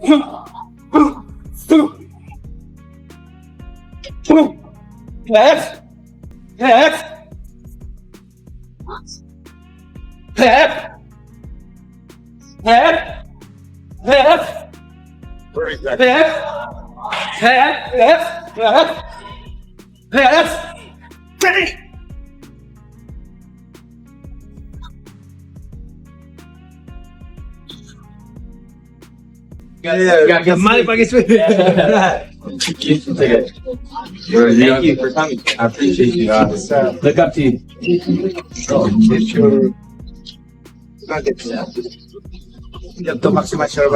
Manny Pacquiao. Thank you for coming. I appreciate you. Look up to you. You have to maximize your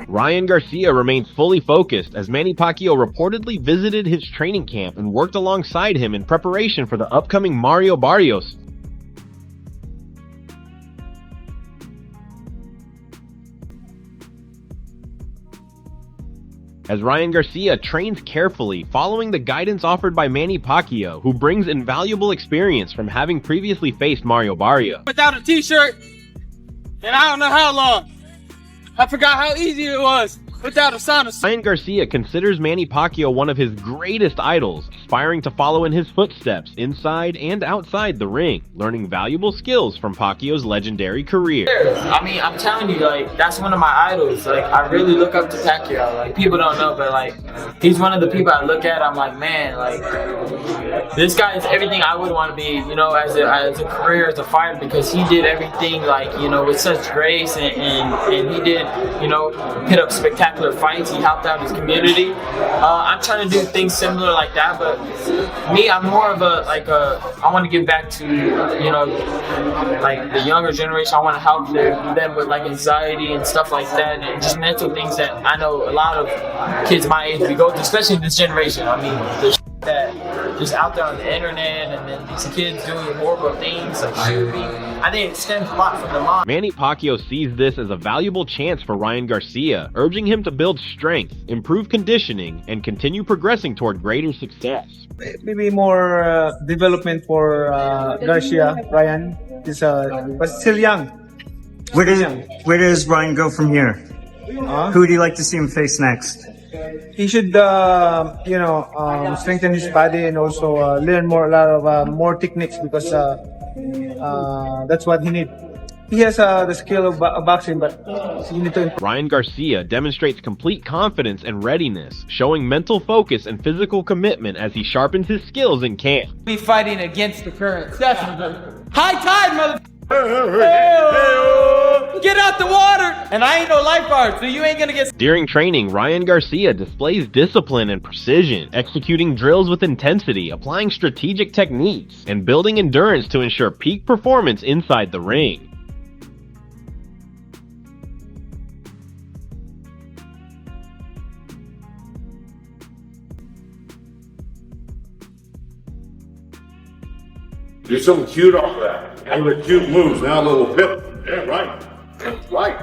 Ryan Garcia remains fully focused as Manny Pacquiao reportedly visited his training camp and worked alongside him in preparation for the upcoming Mario Barrios. As Ryan Garcia trains carefully, following the guidance offered by Manny Pacquiao, who brings invaluable experience from having previously faced Mario Barrios. Without a t-shirt, and I don't know how long. I forgot how easy it was without a sauna. Ryan Garcia considers Manny Pacquiao one of his greatest idols, aspiring to follow in his footsteps inside and outside the ring, learning valuable skills from Pacquiao's legendary career. I mean, I'm telling you, like, that's one of my idols. Like, I really look up to Pacquiao. Like, people don't know, but like, he's one of the people I look at. I'm like, man, like, this guy is everything I would want to be, you know, as a career, as a fighter, because he did everything, like, you know, with such grace, and he did, you know, hit up spectacular fights. He helped out his community. I'm trying to do things similar like that, but me, I'm more of I want to give back to, you know, like the younger generation. I want to help them with like anxiety and stuff like that, and just mental things that I know a lot of kids my age we go through, especially in this generation. I mean, the that just out there on the internet, and then these kids doing horrible things like shooting. I think it stems a lot from the mom. Manny Pacquiao sees this as a valuable chance for Ryan Garcia, urging him to build strength, improve conditioning, and continue progressing toward greater success. Maybe more development for Garcia. Ryan is but still young. Where does Ryan go from here? Who would you like to see him face next? He should, strengthen his body and also learn a lot of more techniques, because that's what he needs. He has the skill of boxing, but you need to improve. Ryan Garcia demonstrates complete confidence and readiness, showing mental focus and physical commitment as he sharpens his skills in camp. Be fighting against the currents. That's high tide, mother. Get out the water! And I ain't no lifeguard, so you ain't gonna get. During training, Ryan Garcia displays discipline and precision, executing drills with intensity, applying strategic techniques, and building endurance to ensure peak performance inside the ring. Do something cute off of that. One of the cute moves. Now a little pip. Yeah, right. That's right.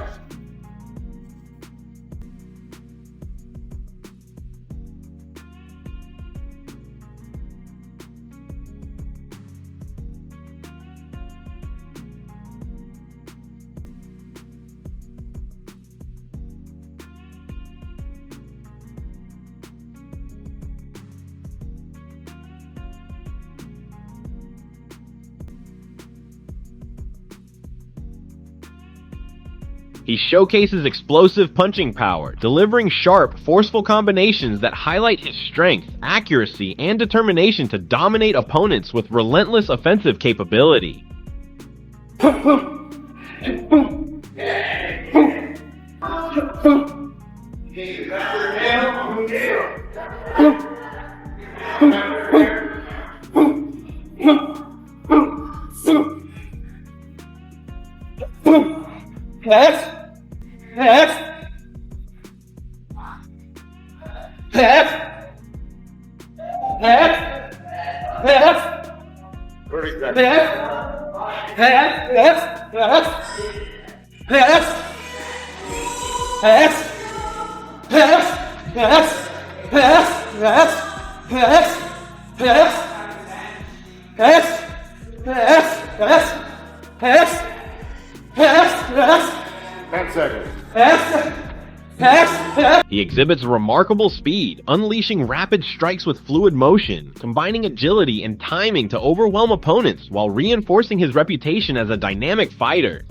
He showcases explosive punching power, delivering sharp, forceful combinations that highlight his strength, accuracy, and determination to dominate opponents with relentless offensive capability. Yes. 10 seconds. He exhibits remarkable speed, unleashing rapid strikes with fluid motion, combining agility and timing to overwhelm opponents while reinforcing his reputation as a dynamic fighter.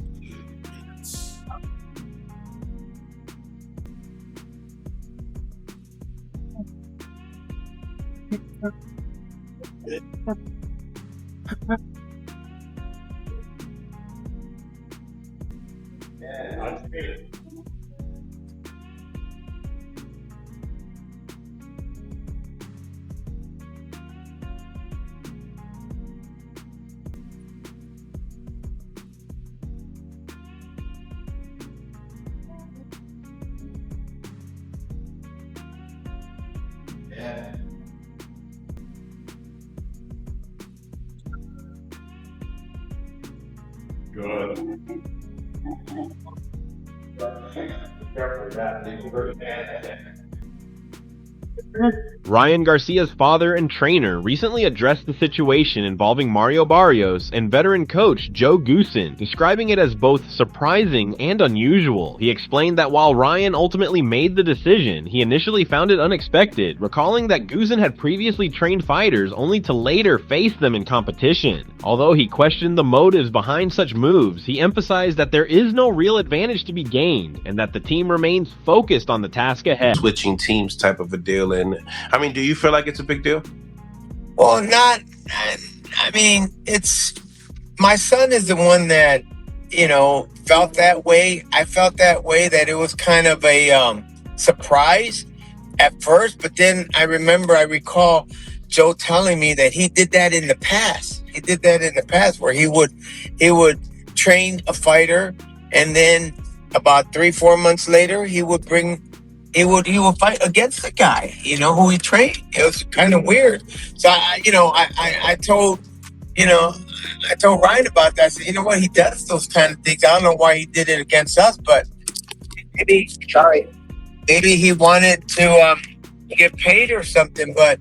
Good. Ryan Garcia's father and trainer recently addressed the situation involving Mario Barrios and veteran coach Joe Goosen, describing it as both surprising and unusual. He explained that while Ryan ultimately made the decision, he initially found it unexpected, recalling that Goosen had previously trained fighters only to later face them in competition. Although he questioned the motives behind such moves, he emphasized that there is no real advantage to be gained and that the team remains focused on the task ahead. Switching teams type of a deal. And I mean, do you feel like it's a big deal? Well, not, I mean, it's, my son is the one that, you know, felt that way. I felt that way, that it was kind of a surprise at first, but then I recall Joe telling me that he did that in the past. He did that in the past where he would train a fighter, and then about 3-4 months later, he would fight against the guy, you know, who he trained. It was kind of weird. So I told Ryan about that. I said, you know what, he does those kind of things. I don't know why he did it against us, but maybe he wanted to get paid or something, but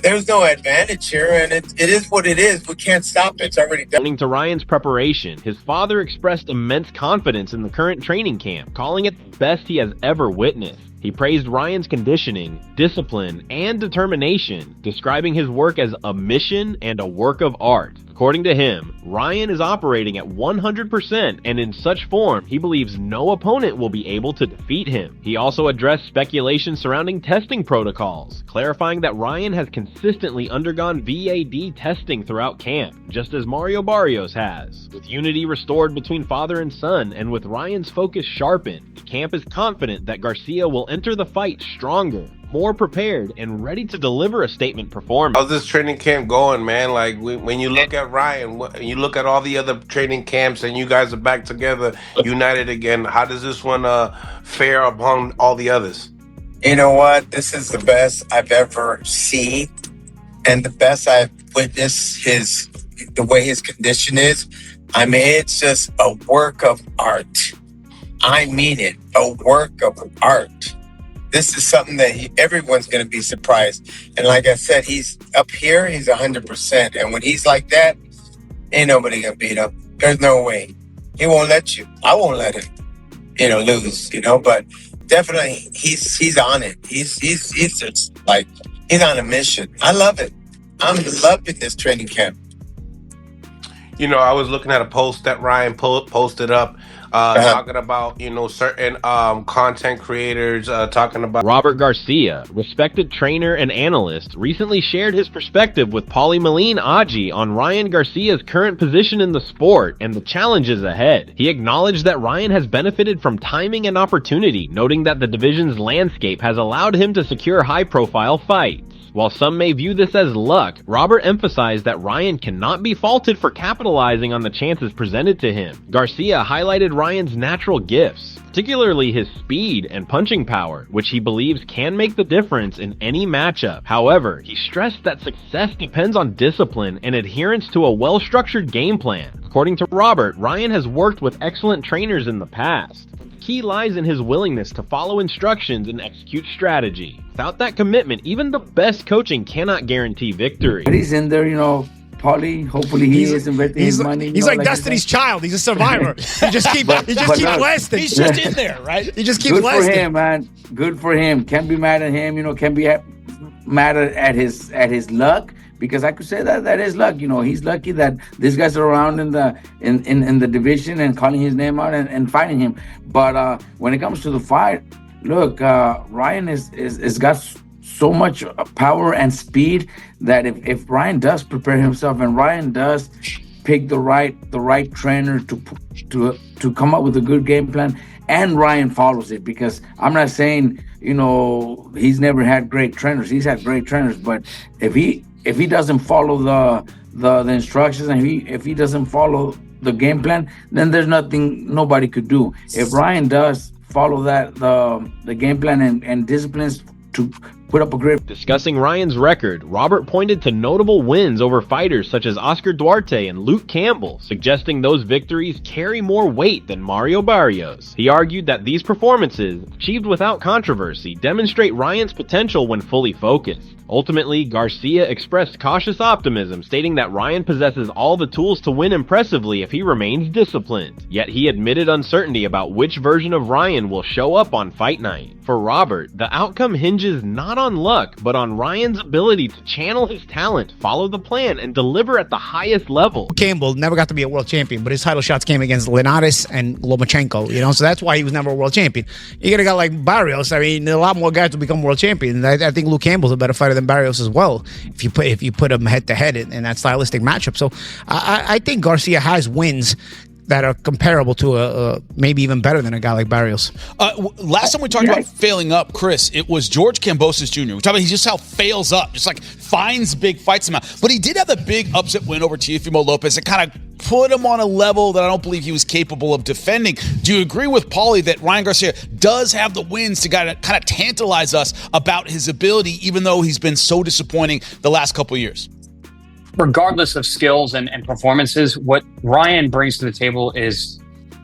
there's no advantage here, and it is what it is. We can't stop it. It's already done. Turning to Ryan's preparation, his father expressed immense confidence in the current training camp, calling it the best he has ever witnessed. He praised Ryan's conditioning, discipline, and determination, describing his work as a mission and a work of art. According to him, Ryan is operating at 100%, and in such form, he believes no opponent will be able to defeat him. He also addressed speculation surrounding testing protocols, clarifying that Ryan has consistently undergone VAD testing throughout camp, just as Mario Barrios has. With unity restored between father and son, and with Ryan's focus sharpened, the camp is confident that Garcia will enter the fight stronger, more prepared, and ready to deliver a statement performance. How's this training camp going, man? Like, when you look at Ryan, you look at all the other training camps, and you guys are back together, united again. How does this one fare upon all the others? You know what? This is the best I've ever seen, and the best I've witnessed the way his condition is. I mean, it's just a work of art. I mean it, a work of art. This is something that everyone's going to be surprised. And like I said, he's up here, he's 100%. And when he's like that, ain't nobody going to beat him. There's no way. He won't let you. I won't let him, lose, but definitely he's on it. He's just like, he's on a mission. I love it. I'm loving this training camp. I was looking at a post that Ryan posted up, talking about, certain content creators, talking about Robert Garcia, respected trainer and analyst, recently shared his perspective with Paulie Moline Aji on Ryan Garcia's current position in the sport and the challenges ahead. He acknowledged that Ryan has benefited from timing and opportunity, noting that the division's landscape has allowed him to secure high-profile fights. While some may view this as luck, Robert emphasized that Ryan cannot be faulted for capitalizing on the chances presented to him. Garcia highlighted Ryan's natural gifts, particularly his speed and punching power, which he believes can make the difference in any matchup. However, he stressed that success depends on discipline and adherence to a well-structured game plan. According to Robert, Ryan has worked with excellent trainers in the past. The key lies in his willingness to follow instructions and execute strategy. Without that commitment, even the best coaching cannot guarantee victory. He's in there, Paulie. Hopefully he is investing his money. He's like Destiny's Child. He's a survivor. He just keeps lasting. He's just in there, right? He just keeps lasting. Good for him, man. Good for him. Can't be mad at him. Can't be mad at his luck, because I could say that is luck. He's lucky that these guys are around in the division and calling his name out and fighting him. But when it comes to the fight, look, Ryan is got so much power and speed that if Ryan does prepare himself and Ryan does pick the right trainer to come up with a good game plan, and Ryan follows it, because I'm not saying he's never had great trainers. He's had great trainers, but if he doesn't follow the instructions, and if he doesn't follow the game plan, then there's nothing nobody could do. If Ryan does follow the game plan and disciplines to put up a great. Discussing Ryan's record, Robert pointed to notable wins over fighters such as Oscar Duarte and Luke Campbell, suggesting those victories carry more weight than Mario Barrios. He argued that these performances, achieved without controversy, demonstrate Ryan's potential when fully focused. Ultimately, Garcia expressed cautious optimism, stating that Ryan possesses all the tools to win impressively if he remains disciplined. Yet he admitted uncertainty about which version of Ryan will show up on fight night. For Robert, the outcome hinges not on luck, but on Ryan's ability to channel his talent, follow the plan, and deliver at the highest level. Campbell never got to be a world champion, but his title shots came against Linares and Lomachenko, so that's why he was never a world champion. You get a guy like Barrios. I mean, a lot more guys will become world champions. I think Luke Campbell's a better fighter than Barrios as well, if you put him head to head in that stylistic matchup. So I think Garcia has wins that are comparable to maybe even better than a guy like Barrios. Last time we talked about failing up, Chris, it was George Kambosos Jr. We talked about he just how fails up, just like finds big fights somehow. But he did have the big upset win over Teofimo Lopez. It kind of put him on a level that I don't believe he was capable of defending. Do you agree with Paulie that Ryan Garcia does have the wins to kind of tantalize us about his ability, even though he's been so disappointing the last couple of years? Regardless of skills and performances, what Ryan brings to the table is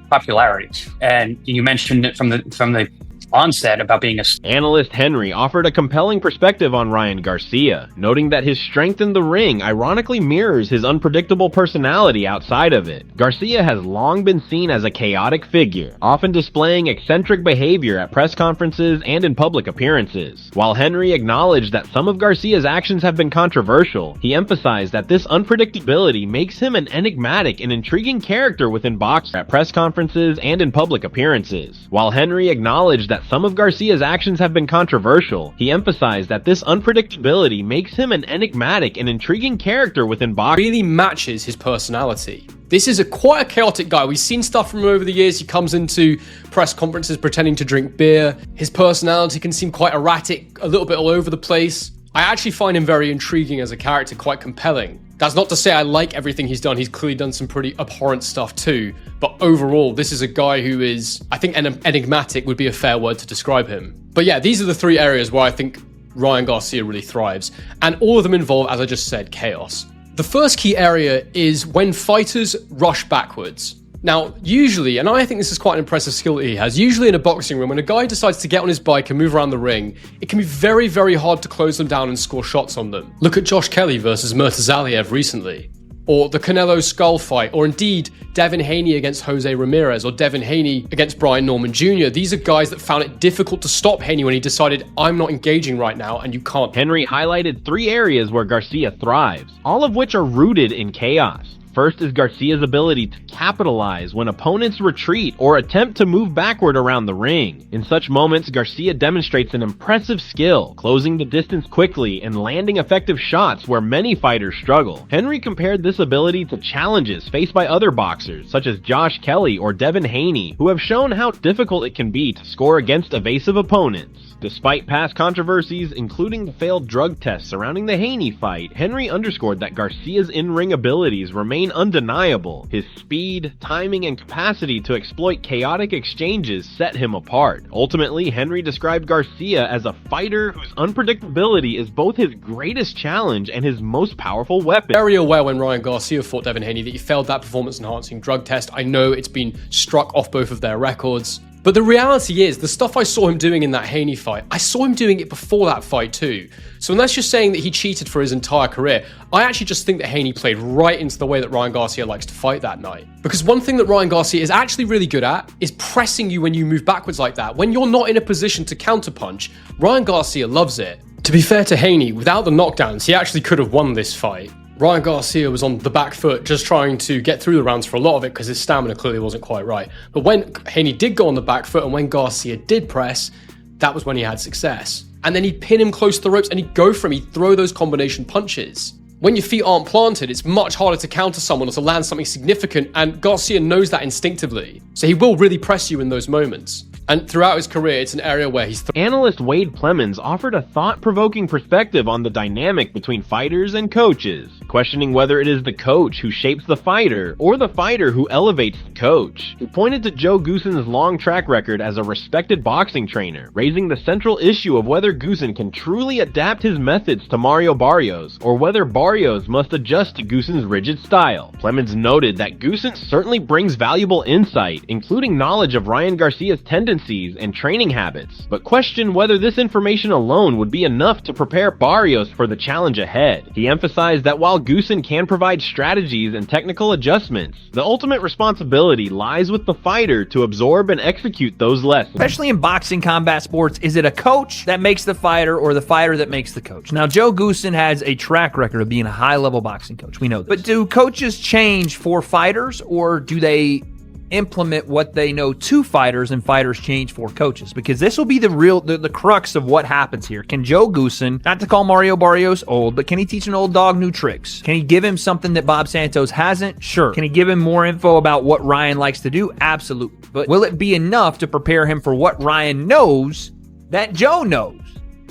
popularity. And you mentioned it from the onset about being a... Analyst Henry offered a compelling perspective on Ryan Garcia, noting that his strength in the ring ironically mirrors his unpredictable personality outside of it. Garcia has long been seen as a chaotic figure, often displaying eccentric behavior at press conferences and in public appearances. While Henry acknowledged that some of Garcia's actions have been controversial, he emphasized that this unpredictability makes him an enigmatic and intriguing character within boxing at press conferences and in public appearances. While Henry acknowledged that some of Garcia's actions have been controversial, he emphasized that this unpredictability makes him an enigmatic and intriguing character within boxing. Really matches his personality. This is quite a chaotic guy. We've seen stuff from him over the years. He comes into press conferences pretending to drink beer. His personality can seem quite erratic, a little bit all over the place. I actually find him very intriguing as a character, quite compelling. That's not to say I like everything he's done. He's clearly done some pretty abhorrent stuff too. But overall, this is a guy who is, I think, enigmatic would be a fair word to describe him. But yeah, these are the three areas where I think Ryan Garcia really thrives. And all of them involve, as I just said, chaos. The first key area is when fighters rush backwards. Now, usually, and I think this is quite an impressive skill that he has, usually in a boxing room, when a guy decides to get on his bike and move around the ring, it can be very, very hard to close them down and score shots on them. Look at Josh Kelly versus Murtazaliev recently, or the Canelo Skull fight, or indeed Devin Haney against Jose Ramirez, or Devin Haney against Brian Norman Jr. These are guys that found it difficult to stop Haney when he decided, I'm not engaging right now, and you can't. Henry highlighted 3 areas where Garcia thrives, all of which are rooted in chaos. First is Garcia's ability to capitalize when opponents retreat or attempt to move backward around the ring. In such moments, Garcia demonstrates an impressive skill, closing the distance quickly and landing effective shots where many fighters struggle. Henry compared this ability to challenges faced by other boxers, such as Josh Kelly or Devin Haney, who have shown how difficult it can be to score against evasive opponents. Despite past controversies, including the failed drug test surrounding the Haney fight, Henry underscored that Garcia's in-ring abilities remain undeniable. His speed, timing, and capacity to exploit chaotic exchanges set him apart. Ultimately, Henry described Garcia as a fighter whose unpredictability is both his greatest challenge and his most powerful weapon. Very aware when Ryan Garcia fought Devin Haney that he failed that performance-enhancing drug test. I know it's been struck off both of their records. But the reality is, the stuff I saw him doing in that Haney fight, I saw him doing it before that fight too. So unless you're saying that he cheated for his entire career, I actually just think that Haney played right into the way that Ryan Garcia likes to fight that night. Because one thing that Ryan Garcia is actually really good at is pressing you when you move backwards like that. When you're not in a position to counterpunch, Ryan Garcia loves it. To be fair to Haney, without the knockdowns, he actually could have won this fight. Ryan Garcia was on the back foot just trying to get through the rounds for a lot of it because his stamina clearly wasn't quite right. But when Haney did go on the back foot and when Garcia did press, that was when he had success. And then he'd pin him close to the ropes and he'd go for him, he'd throw those combination punches. When your feet aren't planted, it's much harder to counter someone or to land something significant, and Garcia knows that instinctively. So he will really press you in those moments. And throughout his career, it's an area where he's... Analyst Wade Plemons offered a thought-provoking perspective on the dynamic between fighters and coaches, questioning whether it is the coach who shapes the fighter or the fighter who elevates the coach. He pointed to Joe Goossen's long track record as a respected boxing trainer, raising the central issue of whether Goossen can truly adapt his methods to Mario Barrios, or whether Barrios must adjust to Goossen's rigid style. Plemons noted that Goossen certainly brings valuable insight, including knowledge of Ryan Garcia's tendencies and training habits, but questioned whether this information alone would be enough to prepare Barrios for the challenge ahead. He emphasized that while Goossen can provide strategies and technical adjustments, the ultimate responsibility lies with the fighter to absorb and execute those lessons. Especially in boxing combat sports, is it a coach that makes the fighter or the fighter that makes the coach? Now, Joe Goossen has a track record of being a high-level boxing coach. We know this. But do coaches change for fighters, or do they implement what they know to fighters and fighters change for coaches? Because this will be the crux of what happens here. Can Joe Goossen, not to call Mario Barrios old, but can he teach an old dog new tricks? Can he give him something that Bob Santos hasn't? Sure. Can he give him more info about what Ryan likes to do? Absolutely. But will it be enough to prepare him for what Ryan knows that Joe knows?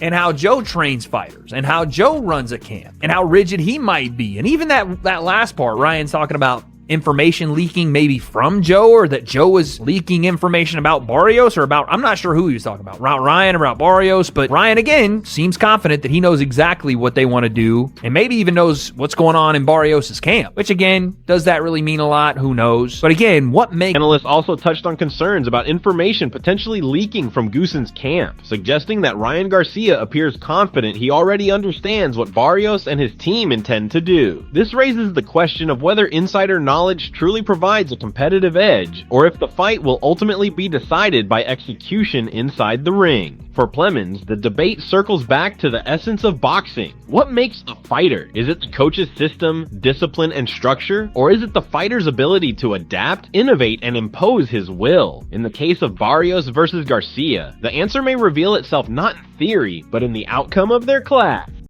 And how Joe trains fighters, and how Joe runs a camp, and how rigid he might be. And even that last part, Ryan's talking about information leaking maybe from Joe, or that Joe was leaking information about Barrios, or about, I'm not sure who he was talking about, Ryan, about Barrios, but Ryan again seems confident that he knows exactly what they want to do, and maybe even knows what's going on in Barrios' camp, which again, does that really mean a lot? Who knows? But again, what makes... Analysts also touched on concerns about information potentially leaking from Goossen's camp, suggesting that Ryan Garcia appears confident he already understands what Barrios and his team intend to do. This raises the question of whether insider knowledge truly provides a competitive edge, or if the fight will ultimately be decided by execution inside the ring. For Plemons, the debate circles back to the essence of boxing. What makes a fighter? Is it the coach's system, discipline, and structure? Or is it the fighter's ability to adapt, innovate, and impose his will? In the case of Barrios versus Garcia, the answer may reveal itself not in theory, but in the outcome of their clash.